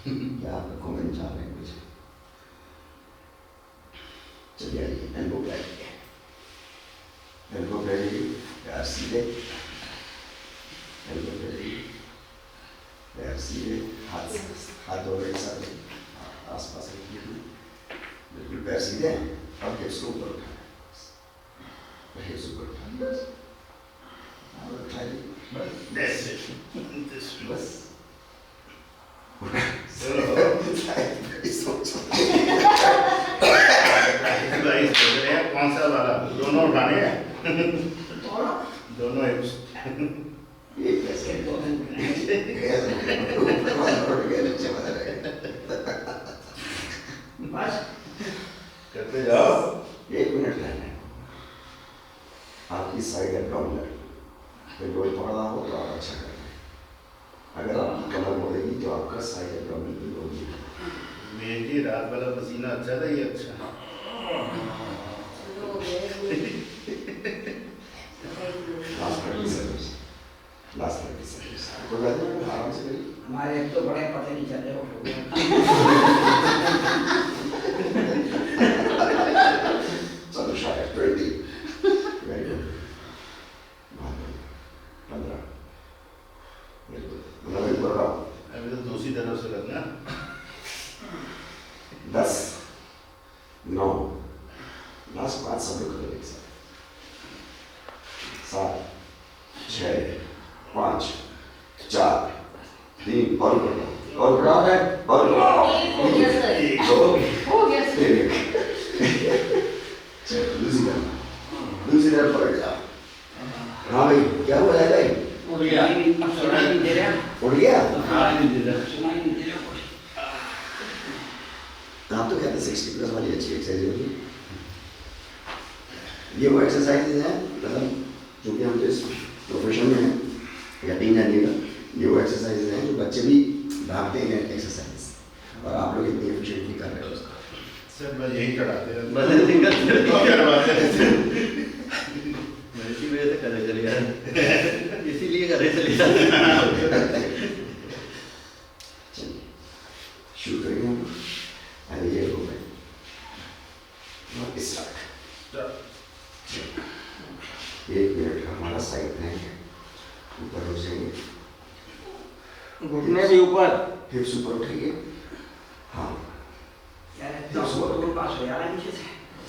क्या आपका कमेंट चाह रहे हैं कुछ चलिए आइए एल्बो पे आइए पैर सीधे एल्बो पे आइए पैर सीधे हाथ दोनों एक साथ आसपास रखिए बिल्कुल पैर सीधे और हिप्स को ऊपर उठाना हिप्स ऊपर उठाना और उठाइए That's it. बस एक्सरसाइज कर रहे हैं कौन सा वाला दोनों उठाने हैं दोनों हिप्स ये कैसे बस करते जाओ 1 मिनट रहना है आपकी साइड एब्डोमिनल फिर कोई पकड़ा हो तो आप अच्छा करना है अगर आपकी कमर मोड़ेगी तो आपका साइड एब्डोमिनल भी होगी मेरी रात वाला पसीना अच्छा था ये अच्छा शुरू हो गए लास्ट 30 सेकंड्स कोई बात नहीं आराम से करिए हमारे एक तो बड़े पता नहीं चले हो चलो शायद 20 वेरी गुड 15 वेरी गुड मतलब एक बार अभी तो दूसरी तरफ से करना 10 9 लास्ट 5 सब लोग करें एक साथ 7 6 5 4 3 और बढ़ाओ है और हो गया सर दो हो गया सर एक दूसरी तरफ पलट जाओ हाँ भाई क्या हुआ है भाई उड़ गया अब सुनाई नहीं दे रहा उड़ गया हाँ नहीं दे रहा सुनाई नहीं दे रहा कुछ आप तो कहते 60+ वाली अच्छी एक्सरसाइज होगी ये वो एक्सरसाइज है मतलब जो कि हम जिस प्रोफेशन में हैं या नहीं जानिएगा ये वो एक्सरसाइज हैं जो बच्चे भी भागते हैं एक्सरसाइज और आप लोग इतनी एफिशिएंटली कर रहे हो उसका सर बस यही चढ़ाते हैं बस ऐसे करते करवाते हैं मैं इसी वजह से करे चले यार इसीलिए करे चले यार चलिए शुरू करेंगे हम अरे ये हो गए और स्टार्ट 1 मिनट का हमारा साइड प्लैंक है ऊपर हो जाएंगे घुटने भी ऊपर हिप्स ऊपर उठाइए हाँ यार इतना ऊपर पास हो यार नीचे से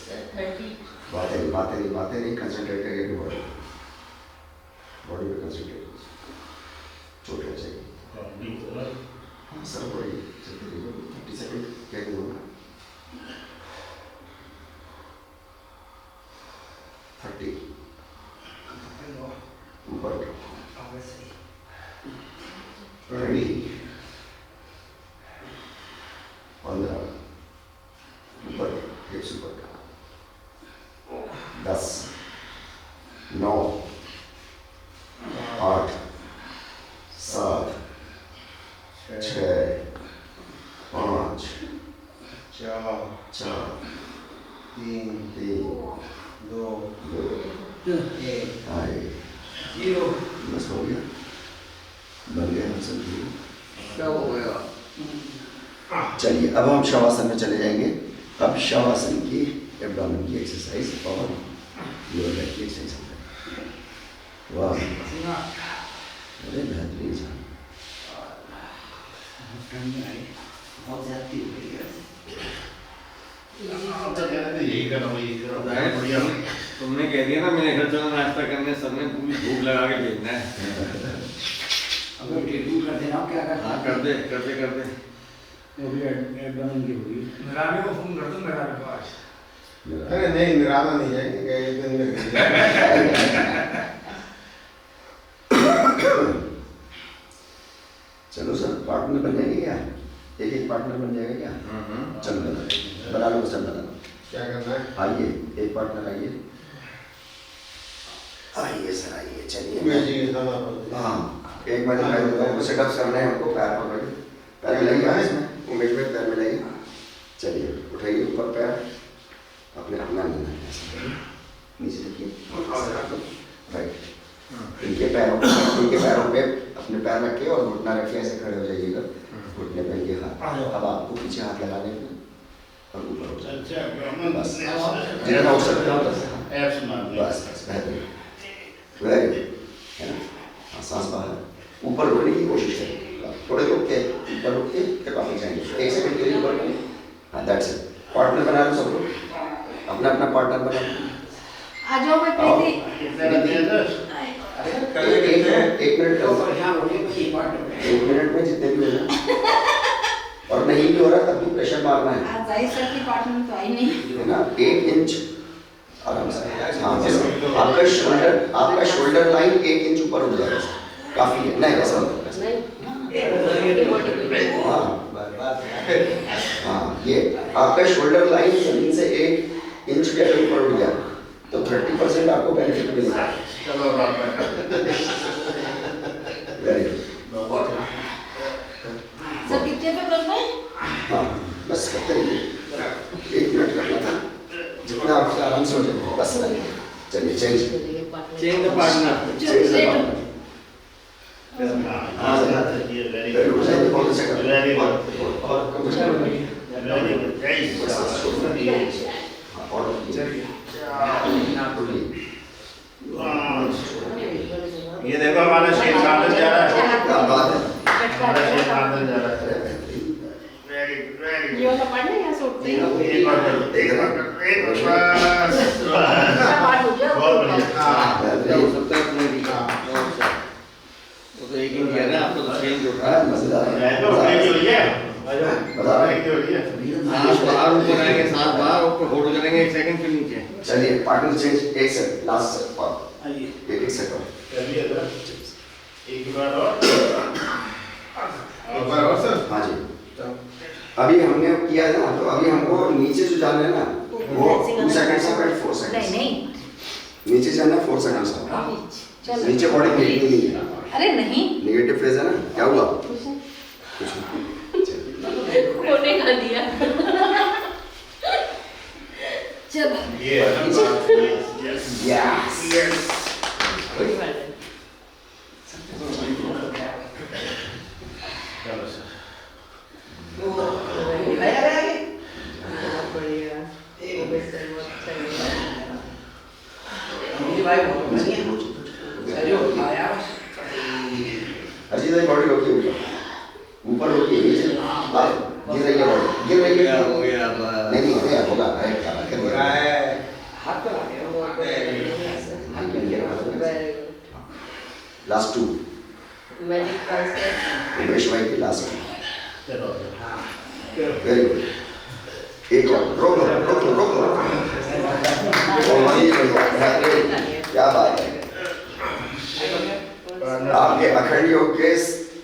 सर 30 बातें नहीं कंसंट्रेट करिए बॉडी पे कंसंट्रेट छोटे हो जाएगी हाँ 4 3 3 2 2 1 आए 0 बस हो गया बन गया हम सब ठीक। सब हो गया। चलिए अब हम शवासन में चले जाएंगे। अब शवासन की एब्डोमेन की एक्सरसाइज और लोअर बैक की एक्सरसाइज होता है। वाह अरे बेहतरीन सर। बहुत ज्यादा हो गई है। यही करो यही करो बढ़िया। तुमने कह दिया ना मैंने घर चलो नाश्ता करने, सबने पूरी भूख लगा के भेजना है। अब वो टेटू कर देना क्या करना। हाँ कर दे कर दे कर दे। एब्डोमेन की होगी। मेराने को फोन कर दो, मेराने को आज। अरे नहीं निराला नहीं जाएंगे, कई दिन में चलो सर पार्टनर बन जाएंगे क्या? एक एक पार्टनर बन जाएगा क्या? चलो बना लो सर बना लो। क्या करना है? आइए एक पार्टनर आइए। आइए सर आइए चलिए। मैजिक खाना पड़ता है। हाँ एक मिनट मैं देता हूँ। सेटअप्स करना है हमको। पैर पकड़ के पैर मिलाइए इसमें उमेश में पैर मिलाइए। चलिए उठाइए ऊपर पैर अपने अपना नीचे रखिए। राइट इनके पैरों पे अपने पैर रख के और घुटना रख के ऐसे खड़े हो जाइएगा। घुटने पे इनके हाथ। अब आपको पीछे हाथ लगा देंगे और ऊपर उठ जाइए। बस जितना उठ सकते हो बस बस बेहतरीन वेरी गुड है ना। हाँ सांस बाहर ऊपर रुकने की कोशिश करें। थोड़े रुक के ऊपर रुक के फिर वापस जाएंगे। 1 सेकंड के लिए ऊपर रुकें। हाँ दैट्स इट। पार्टनर बना लो सब लोग अपना अपना पार्टनर बना लो। आ जाओ मैं प्रीति। एक मिनट तो परेशान हो गए कोई पार्टनर में। 1 मिनट में जितने भी हो जाए और नहीं भी हो रहा तब भी प्रेशर मारना है आज जाहिर सर की पार्टनर तो आई नहीं। है ना। 1 इंच आराम से। हाँ बस आपका शोल्डर लाइन 1 इंच ऊपर उठ जाएगा काफी है। नहीं ऐसा हाँ ये आपका शोल्डर लाइन जमीन से 1 इंच के ऊपर उठ गया तो 30% आपको बेनिफिट मिलेगा। चलो वेरी गुड। सर कितने पे करना है? हाँ बस करते रहिए। 1 मिनट करना था जितना आपका आराम से हो जाए बस। चलिए चेंज चेंज द पार्टनर। हाँ वेरी वेरी गुड गुड बहुत अच्छा कर वेरी गुड और वेरी ये देखो हमारा शेर साधन जा रहा है। क्या बात है। हमारा शेर साधन जा रहा है। ये वाला पार्टनर यहाँ से उठते ही एक और एक बस पार्ट हो गया। बहुत बढ़िया। हो सकता है अपने भी। वो तो एक ही दिया ना आपको तो चेंज हो रहा है। मजेदार है। तो अपने की हुई है बता रहे हैं। की हुई है। सांस बाहर ऊपर आएंगे, सांस बाहर ऊपर होल्ड करेंगे 1 सेकंड फिर नीचे। चलिए partner change 1 second last set और आइए 1 सेकंड कर लिया था एक बार और एक बार और सर। हाँ जी अभी हमने किया है ना तो अभी हमको नीचे जो जाना है ना वो 2 सेकंड से 4 सेकंड नहीं नहीं नीचे जाना है 4 सेकंड से। चलो नीचे बॉडी हिलनी नहीं है। अरे नहीं नेगेटिव फेज है ना। क्या हुआ? कुछ नहीं। कुछ नहीं। कोने का दिया। चलो ये यस यस यस चलो सर अजीत भाई बॉडी रोकिए ऊपर रोकिए नीचे गिर रही है बॉडी गिर रही है। हो गया बस। नहीं नहीं होगा कर दिया। हाथ तो लगे लास्ट 2 मैजिक ट्रांसफर। उमेश भाई की लास्ट 2 चलो वेरी गुड। एक और रोक लो क्या बात है। आपके अखंड योग के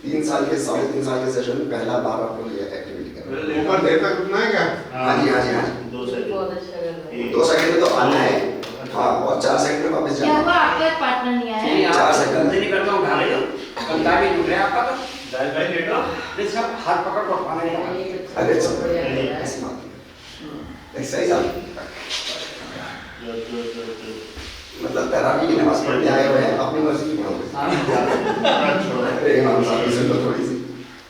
3 साल के 3.5 साल के सेशन में पहला बार आप लोग ये एक्टिविटी कर रहे हैं। ऊपर देर तक रुकना है क्या? हाँ जी 2 सेकंड बहुत अच्छा कर रहा है। 2 सेकंड में तो आना है। हाँ और 4 सेकंड में वापस क्या जाना हुआ आपका पार्टनर नहीं आया? 4 सेकंड नहीं करता हूँ खा ले लो कंधा भी टूट रहा है आपका तो दाल भाई लेटो ये सब हाथ पकड़ को खाने का अरे बढ़िया लग रहा है। ऐसी बात नहीं। सही साहब मतलब तरावी की नमाज पढ़ने आए हुए हैं अपनी मर्जी की पढ़ोगे। अरे इमाम साहब की सुन लो थोड़ी सी।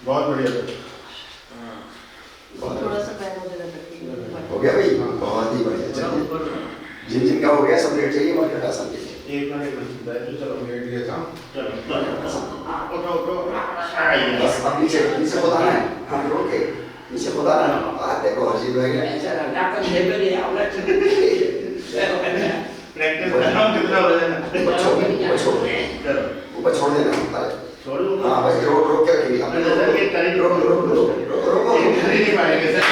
बहुत बढ़िया सर। बहुत थोड़ा सा पैर मुझे लग हो गया भाई, बहुत ही बढ़िया। चलिए जिन जिनका हो गया सब लेट जाइए, मर्कट आसन कीजिए। एक मिनट बैठ जाओ, चलो लेट गया था। चलो उठो उठो। बस अब नीचे नीचे खुदाना है, हाथ रोक के नीचे खुदाना है। देखो अजीब है ऐसा डॉक्टर जेब में आवला प्रैक्टिस करना कितना हो जाएगा। ऊपर छोड़ चलो ऊपर छोड़ देना। अरे छोड़ो। हाँ भाई रोक रोक के रखिए अपने नजर के करीब रोक रोक रोक रोक रोक नहीं पाएंगे सर।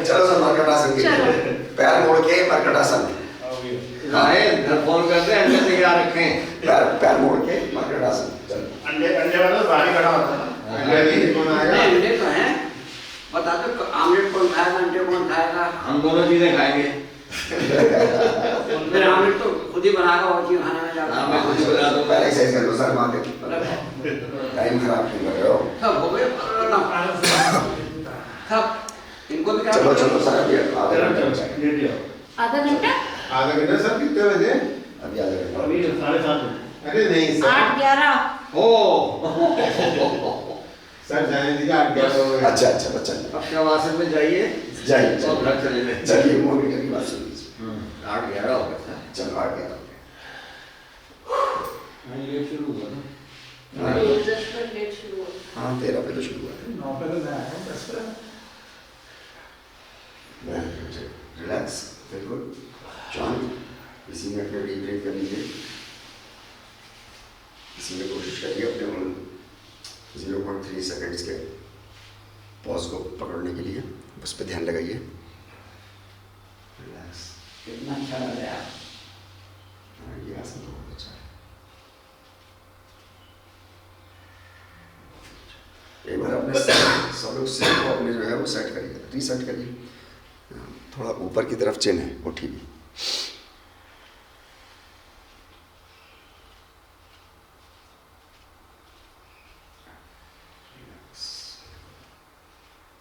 चलो सर मरकट आसन कीजिए, पैर मोड़ के मरकट आसन। राहेल घर फोन करते हैं, अंडे तैयार रखें। पैर मोड़ के मरकट आसन। चलो अंडे अंडे वाला तो बाहर ही खड़ा होता है। अंडे नहीं कौन आएगा? अंडे तो हैं, बता दो आमलेट कौन खाएगा, अंडे कौन खाएगा। हम दोनों चीजें खाएंगे। फिर आमलेट तो खुद ही बनाएगा और चीज खाने में जाता हाँ, मैं खुद ही बना दूंगा। पहले एक्सरसाइज कर लो सर, माते टाइम खराब क्यों कर रहे हो? सब हो गए सब इनको भी क्या चलो चलो सर अभी आधे घंटे चाहिए। लेट जाओ। आधा घंटा आधा घंटा सर कितने बजे? अभी आधे घंटा। अभी 7:30। अरे नहीं सर, 8:11 ओ सर जाने दीजिए 8-11 हो गए। अच्छा अच्छा बच्चा अब क्या वासन में जाइए जाइए और घर चले जाइए। चलिए मोनिटर की बात सुन लीजिए। 8:11 हो गया चलो आ गया। था। ये शुरू हुआ ना। हाँ। 10 मिनट लेट शुरू हुआ। हाँ 13 पे तो शुरू हुआ है। 9 पे तो मैं आया 10 पे। रिलैक्स, बिल्कुल शांत। इसी में अपने डीप ब्रीथ कर लीजिए। इसी में कोशिश करिए अपने 0.3 सेकंड्स के पॉज को पकड़ने के लिए, उस पर ध्यान लगाइए। रिलैक्स। कितना अच्छा लग रहा है। हाँ, ये आसन तो बहुत अच्छा है। एक बार अपने सब लोग सिर को अपने जो है वो सेट करिए, रीसेट करिए। थोड़ा ऊपर की तरफ चिन है उठी हुई।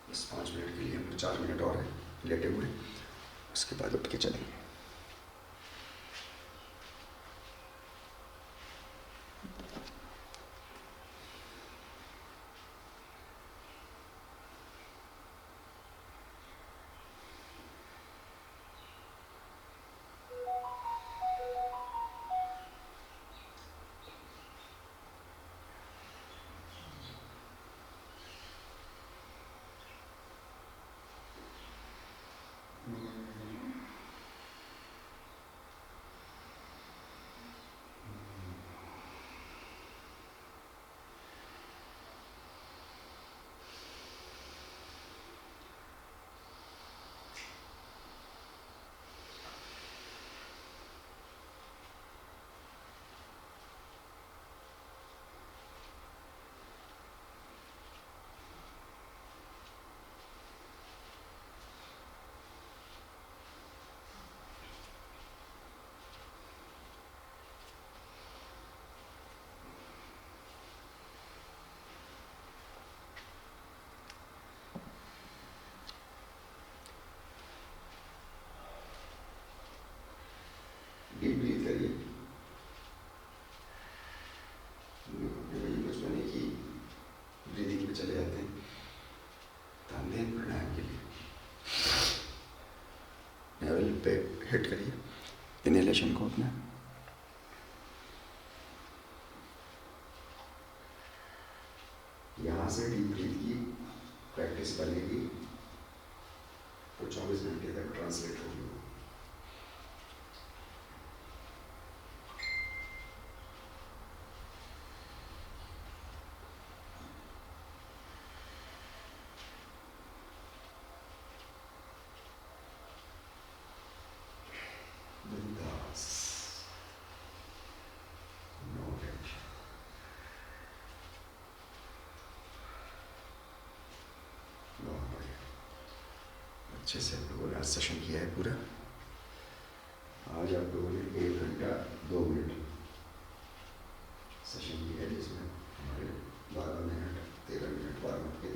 बस 5 मिनट के लिए, हम 4 मिनट और है लेटे हुए, उसके बाद उठ के चलेंगे। डीप ब्रीथ करिए। बचपन की ब्रीदिंग में चले जाते हैं तानदेन प्राणायाम के लिए। लेवल पे हिट करिए इनहेलेशन को अपना। यहाँ से डीप ब्रीथ की प्रैक्टिस बनेगी तो 24 घंटे तक ट्रांसलेट होगी। बिंदास, नो टेंशन। बहुत बढ़िया, अच्छे से आप लोगों ने आज सेशन किया है पूरा। आज आप लोगों ने 1 घंटा 2 मिनट सेशन किया है, जिसमें हमारे 12 मिनट 13 मिनट 12 मिनट के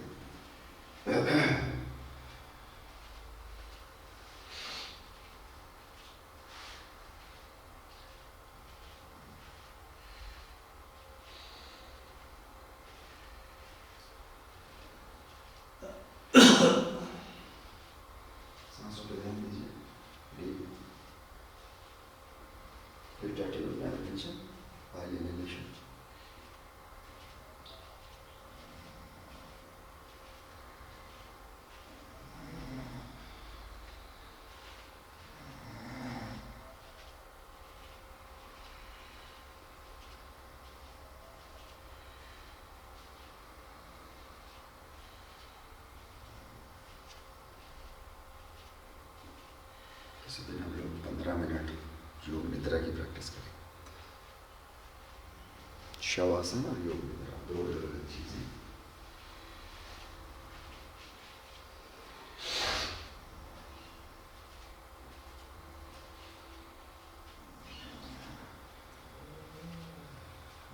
प्रतिदिन हम लोग 15 मिनट योग निद्रा की प्रैक्टिस करें। शवासन और योग निद्रा दो अलग अलग चीजें।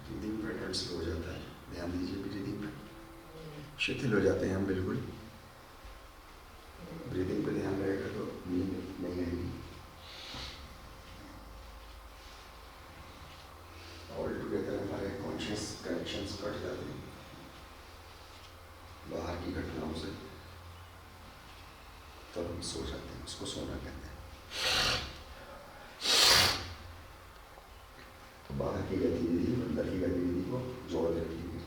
ब्रीदिंग पैटर्न स्लो हो जाता है, ध्यान दीजिए ब्रीदिंग में। शिथिल हो जाते हैं हम बिल्कुल। ब्रीदिंग पे ध्यान रहेगा तो नींद नहीं आएगी। ऑल टुगेदर हमारे कॉन्शियस कनेक्शंस कट जाते हैं बाहर की घटनाओं से, तब हम सो जाते हैं। उसको सोना कहते हैं। तो बाहर की गतिविधि अंदर की गतिविधि को जोड़ के रखिए।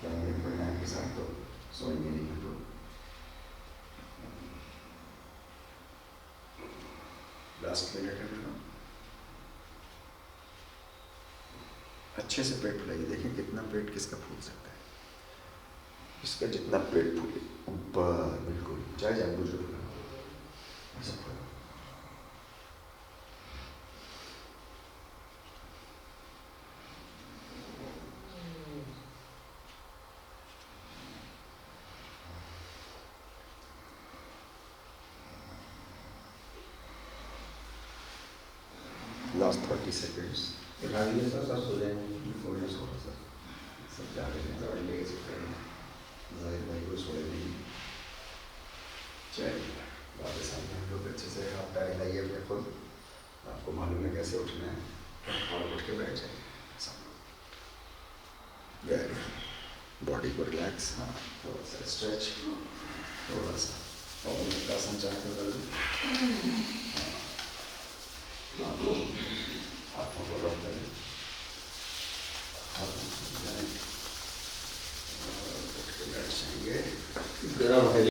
जाएंगे परिणाम के साथ तो सोएंगे नहीं तो। लास्ट मिनट है मेरा। अच्छे से पेट फुलाइए, देखें कितना पेट किसका फूल सकता है। इसका जितना पेट फूले ऊपर बिल्कुल, चाहे जान बुजुर्ग ऐसा फूला। लास्ट 30 सेकेंड्स उठा दिए सर, सब सो जाएंगे। थोड़ा सा सब जा रहे हैं, दवाई लेके सकते हैं। जाहिर भाई को सोए नहीं। चलिए वापस आइए हम लोग अच्छे से। आप पैर हिलाइए अपने खुद, आपको मालूम है कैसे उठना है, और उठ के बैठ जाइए। वेरी बॉडी को रिलैक्स। हाँ, थोड़ा सा स्ट्रेच, थोड़ा सा और उनका संचार कर दो। हाथों को रख करें, हाथों को जाएं और उठ के बैठ जाएंगे। गर्म है।